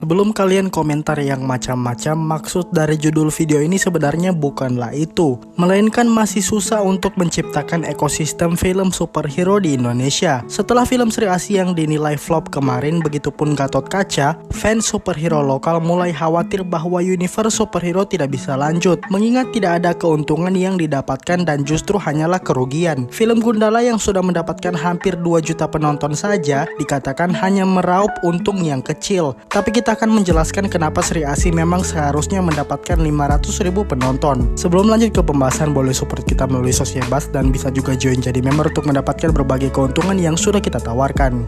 Sebelum kalian komentar yang macam-macam, maksud dari judul video ini sebenarnya bukanlah itu, melainkan masih susah untuk menciptakan ekosistem film superhero di Indonesia. Setelah film Sri Asih yang dinilai flop kemarin, begitupun Gatotkaca, fans superhero lokal mulai khawatir bahwa universe superhero tidak bisa lanjut, mengingat tidak ada keuntungan yang didapatkan dan justru hanyalah kerugian. Film Gundala yang sudah mendapatkan hampir 2 juta penonton saja, dikatakan hanya meraup untung yang kecil. Tapi kita akan menjelaskan kenapa Sri Asih memang seharusnya mendapatkan 500.000 penonton. Sebelum lanjut ke pembahasan, boleh support kita melalui Sosiebas dan bisa juga join jadi member untuk mendapatkan berbagai keuntungan yang sudah kita tawarkan.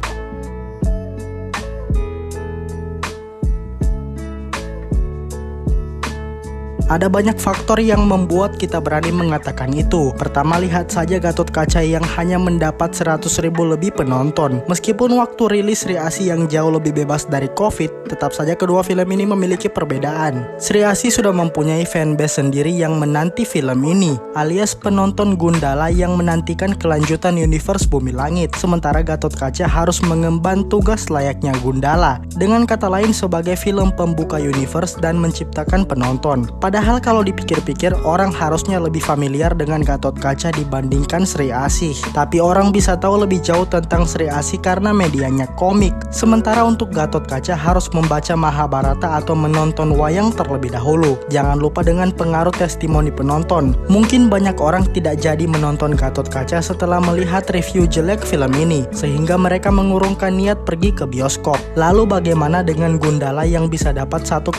Ada banyak faktor yang membuat kita berani mengatakan itu. Pertama, lihat saja Gatotkaca yang hanya mendapat 100.000 lebih penonton. Meskipun waktu rilis Sri Asih yang jauh lebih bebas dari COVID, tetap saja kedua film ini memiliki perbedaan. Sri Asih sudah mempunyai fanbase sendiri yang menanti film ini, alias penonton Gundala yang menantikan kelanjutan universe Bumi Langit. Sementara Gatotkaca harus mengemban tugas layaknya Gundala, dengan kata lain sebagai film pembuka universe dan menciptakan penonton. Padahal kalau dipikir-pikir, orang harusnya lebih familiar dengan Gatotkaca dibandingkan Sri Asih. Tapi orang bisa tahu lebih jauh tentang Sri Asih karena medianya komik. Sementara untuk Gatotkaca harus membaca Mahabharata atau menonton wayang terlebih dahulu. Jangan lupa dengan pengaruh testimoni penonton. Mungkin banyak orang tidak jadi menonton Gatotkaca setelah melihat review jelek film ini, sehingga mereka mengurungkan niat pergi ke bioskop. Lalu bagaimana dengan Gundala yang bisa dapat 1,7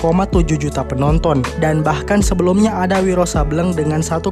juta penonton, dan bahkan sebelumnya ada Wiro Sableng dengan 1,5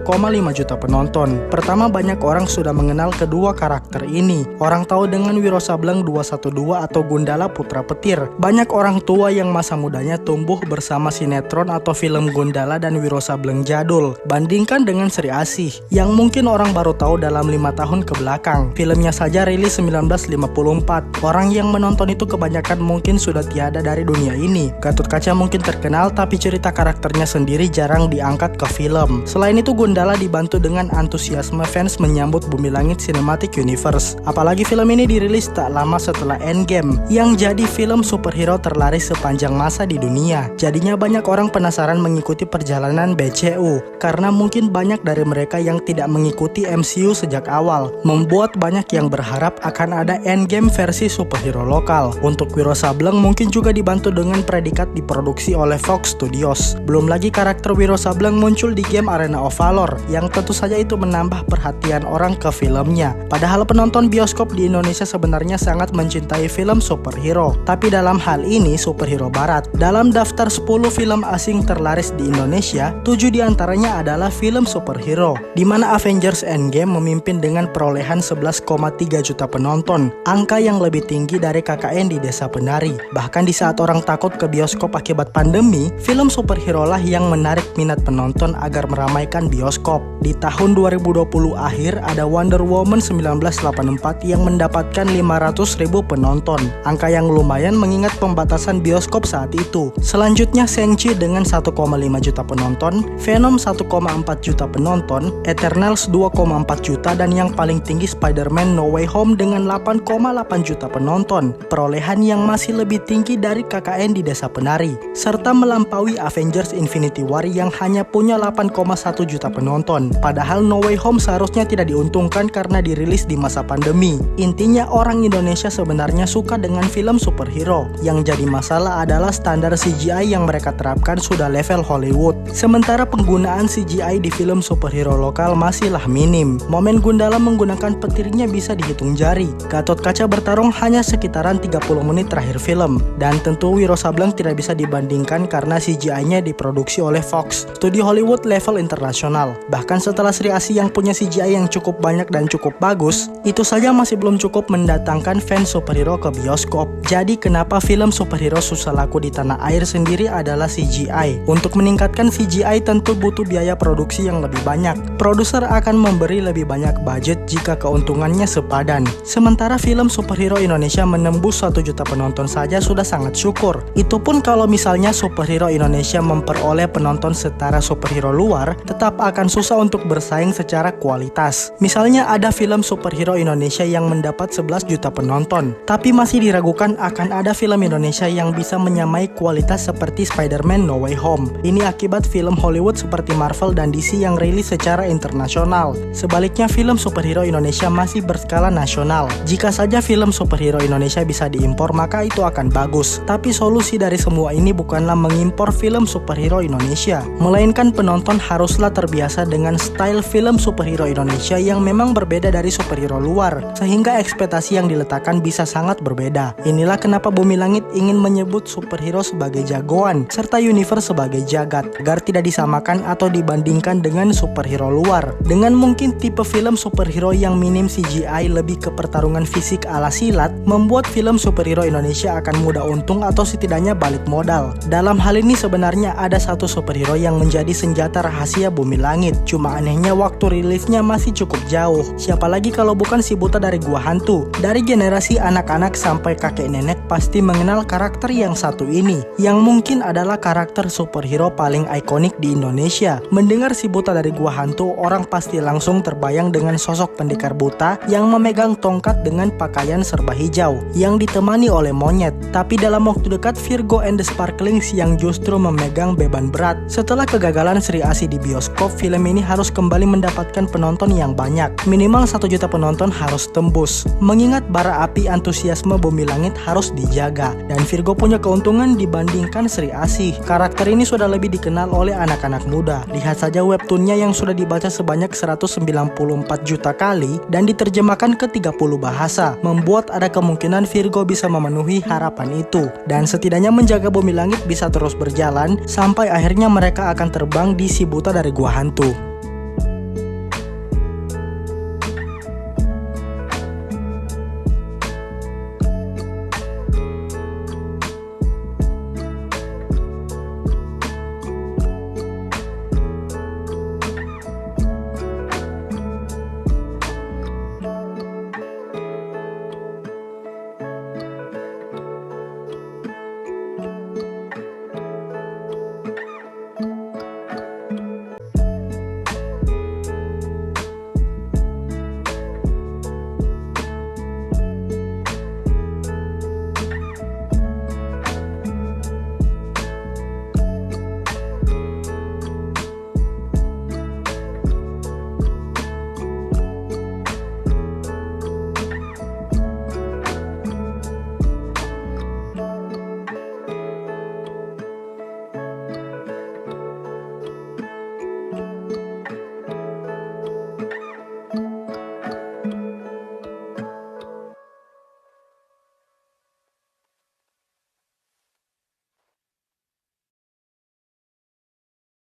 juta penonton. Pertama, banyak orang sudah mengenal kedua karakter ini. Orang tahu dengan Wiro Sableng 212 atau Gundala Putra Petir. Banyak orang tua yang masa mudanya tumbuh bersama sinetron atau film Gundala dan Wiro Sableng jadul. Bandingkan dengan Sri Asih yang mungkin orang baru tahu dalam 5 tahun ke belakang. Filmnya saja rilis 1954. Orang yang menonton itu kebanyakan mungkin sudah tiada dari dunia ini. Gatotkaca mungkin terkenal, tapi cerita karakternya sendiri jarang diangkat ke film. Selain itu, Gundala dibantu dengan antusiasme fans menyambut Bumi Langit Cinematic Universe. Apalagi film ini dirilis tak lama setelah Endgame, yang jadi film superhero terlaris sepanjang masa di dunia. Jadinya banyak orang penasaran mengikuti perjalanan BCU, karena mungkin banyak dari mereka yang tidak mengikuti MCU sejak awal, membuat banyak yang berharap akan ada Endgame versi superhero lokal. Untuk Wiro Sableng mungkin juga dibantu dengan predikat diproduksi oleh Fox Studios. Belum lagi karakter Wiro Sableng muncul di game Arena of Valor, yang tentu saja itu menambah perhatian orang ke filmnya. Padahal penonton bioskop di Indonesia sebenarnya sangat mencintai film superhero, tapi dalam hal ini superhero barat. Dalam daftar 10 film asing terlaris di Indonesia, 7 diantaranya adalah film superhero, di mana Avengers Endgame memimpin dengan perolehan 11,3 juta penonton, angka yang lebih tinggi dari KKN di Desa Penari. Bahkan di saat orang takut ke bioskop akibat pandemi, film superhero lah yang menarik minat penonton agar meramaikan bioskop. Di tahun 2020 akhir ada Wonder Woman 1984 yang mendapatkan 500.000 penonton, angka yang lumayan mengingat pembatasan bioskop saat itu. Selanjutnya Shang-Chi dengan 1,5 juta penonton, Venom 1,4 juta penonton, Eternals 2,4 juta, dan yang paling tinggi Spider-Man No Way Home dengan 8,8 juta penonton, perolehan yang masih lebih tinggi dari KKN di Desa Penari, serta melampaui Avengers Infinity War yang hanya punya 8,1 juta penonton. Padahal No Way Home seharusnya tidak diuntungkan karena dirilis di masa pandemi. Intinya orang Indonesia sebenarnya suka dengan film superhero. Yang jadi masalah adalah standar CGI yang mereka terapkan sudah level Hollywood. Sementara penggunaan CGI di film superhero lokal masihlah minim. Momen Gundala menggunakan petirnya bisa dihitung jari. Gatotkaca bertarung hanya sekitaran 30 menit terakhir film. Dan tentu Wiro Sableng tidak bisa dibandingkan karena CGI-nya diproduksi oleh Fox, studio Hollywood level internasional. Bahkan setelah Sri Asih yang punya CGI yang cukup banyak dan cukup bagus, itu saja masih belum cukup mendatangkan fans superhero ke bioskop. Jadi kenapa film superhero susah laku di tanah air sendiri adalah CGI. Untuk meningkatkan CGI tentu butuh biaya produksi yang lebih banyak. Produser akan memberi lebih banyak budget jika keuntungannya sepadan. Sementara film superhero Indonesia menembus 1 juta penonton saja sudah sangat syukur. Itu pun kalau misalnya superhero Indonesia memperoleh penonton penonton setara superhero luar, tetap akan susah untuk bersaing secara kualitas. Misalnya ada film superhero Indonesia yang mendapat 11 juta penonton, tapi masih diragukan akan ada film Indonesia yang bisa menyamai kualitas seperti Spider-Man No Way Home. Ini akibat film Hollywood seperti Marvel dan DC yang rilis secara internasional. Sebaliknya film superhero Indonesia masih berskala nasional. Jika saja film superhero Indonesia bisa diimpor, maka itu akan bagus. Tapi solusi dari semua ini bukanlah mengimpor film superhero Indonesia, melainkan penonton haruslah terbiasa dengan style film superhero Indonesia yang memang berbeda dari superhero luar, sehingga ekspektasi yang diletakkan bisa sangat berbeda. Inilah kenapa Bumi Langit ingin menyebut superhero sebagai jagoan, serta universe sebagai jagat, agar tidak disamakan atau dibandingkan dengan superhero luar. Dengan mungkin tipe film superhero yang minim CGI lebih ke pertarungan fisik ala silat, membuat film superhero Indonesia akan mudah untung atau setidaknya balik modal. Dalam hal ini sebenarnya ada satu superhero yang menjadi senjata rahasia Bumi Langit, cuma anehnya waktu rilisnya masih cukup jauh. Siapa lagi kalau bukan si buta dari gua hantu. Dari generasi anak-anak sampai kakek nenek pasti mengenal karakter yang satu ini, yang mungkin adalah karakter superhero paling ikonik di Indonesia. Mendengar si buta dari gua hantu, orang pasti langsung terbayang dengan sosok pendekar buta yang memegang tongkat dengan pakaian serba hijau yang ditemani oleh monyet. Tapi dalam waktu dekat Virgo and the Sparklings yang justru memegang beban berat. Setelah kegagalan Sri Asih di bioskop, film ini harus kembali mendapatkan penonton yang banyak. Minimal 1 juta penonton harus tembus. Mengingat bara api antusiasme Bumi Langit harus dijaga, dan Virgo punya keuntungan dibandingkan Sri Asih. Karakter ini sudah lebih dikenal oleh anak-anak muda. Lihat saja webtoonnya yang sudah dibaca sebanyak 194 juta kali dan diterjemahkan ke 30 bahasa, membuat ada kemungkinan Virgo bisa memenuhi harapan itu, dan setidaknya menjaga Bumi Langit bisa terus berjalan sampai akhirnya mereka akan terbang di si buta dari gua hantu.